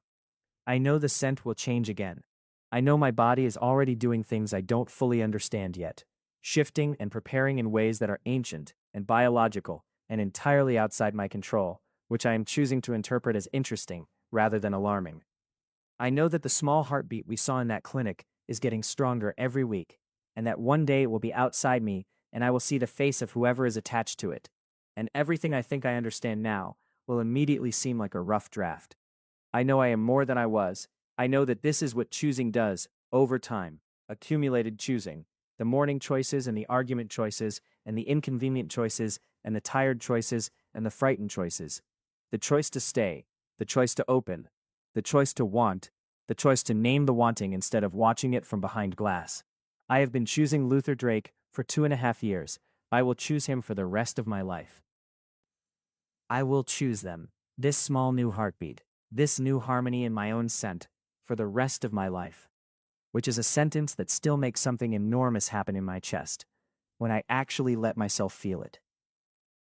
I know the scent will change again. I know my body is already doing things I don't fully understand yet, shifting and preparing in ways that are ancient and biological and entirely outside my control, which I am choosing to interpret as interesting rather than alarming. I know that the small heartbeat we saw in that clinic is getting stronger every week, and that one day it will be outside me and I will see the face of whoever is attached to it, and everything I think I understand now will immediately seem like a rough draft. I know I am more than I was. I know that this is what choosing does, over time, accumulated choosing, the morning choices and the argument choices, and the inconvenient choices, and the tired choices, and the frightened choices. The choice to stay, the choice to open, the choice to want, the choice to name the wanting instead of watching it from behind glass. I have been choosing Luther Drake for 2.5 years. I will choose him for the rest of my life. I will choose them, this small new heartbeat, this new harmony in my own scent, for the rest of my life. Which is a sentence that still makes something enormous happen in my chest, when I actually let myself feel it.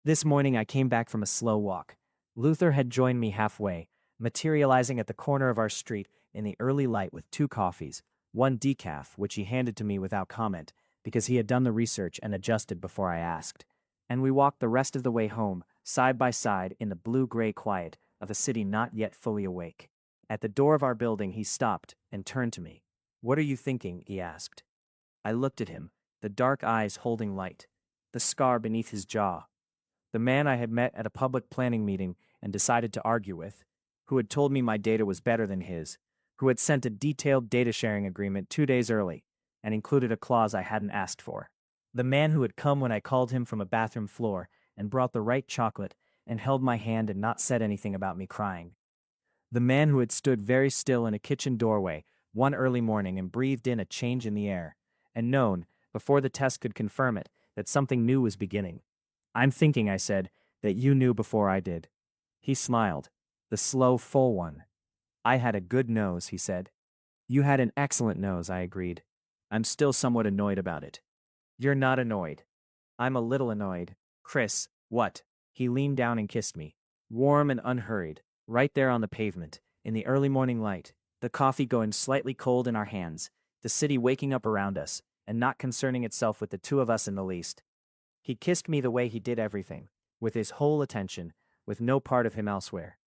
This morning I came back from a slow walk. Luther had joined me halfway, materializing at the corner of our street in the early light with 2 coffees, 1 decaf, which he handed to me without comment, because he had done the research and adjusted before I asked. And we walked the rest of the way home, side by side in the blue-gray quiet of a city not yet fully awake. At the door of our building he stopped and turned to me. "What are you thinking?" he asked. I looked at him, the dark eyes holding light, the scar beneath his jaw. The man I had met at a public planning meeting and decided to argue with, who had told me my data was better than his, who had sent a detailed data sharing agreement 2 days early and included a clause I hadn't asked for. The man who had come when I called him from a bathroom floor and brought the right chocolate and held my hand and not said anything about me crying. The man who had stood very still in a kitchen doorway one early morning and breathed in a change in the air, and known, before the test could confirm it, that something new was beginning. "I'm thinking," I said, "that you knew before I did." He smiled, the slow, full one. "I had a good nose," he said. "You had an excellent nose," I agreed. "I'm still somewhat annoyed about it." "You're not annoyed." "I'm a little annoyed." "Chris, what?" He leaned down and kissed me. Warm and unhurried, right there on the pavement, in the early morning light, the coffee going slightly cold in our hands, the city waking up around us, and not concerning itself with the 2 of us in the least. He kissed me the way he did everything, with his whole attention, with no part of him elsewhere.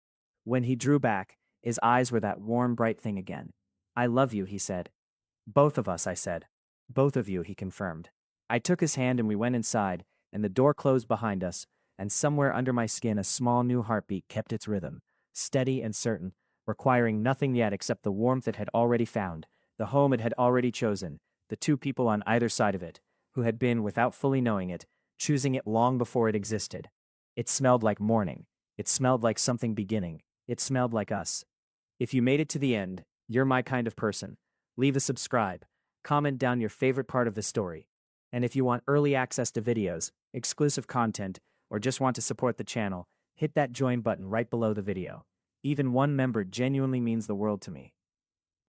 When he drew back, his eyes were that warm, bright thing again. "I love you," he said. "Both of us," I said. "Both of you," he confirmed. I took his hand and we went inside, and the door closed behind us, and somewhere under my skin a small new heartbeat kept its rhythm, steady and certain, requiring nothing yet except the warmth it had already found, the home it had already chosen, the 2 people on either side of it, who had been, without fully knowing it, choosing it long before it existed. It smelled like morning. It smelled like something beginning. It smelled like us. If you made it to the end, you're my kind of person. Leave a subscribe. Comment down your favorite part of the story. And if you want early access to videos, exclusive content, or just want to support the channel, hit that join button right below the video. Even 1 member genuinely means the world to me.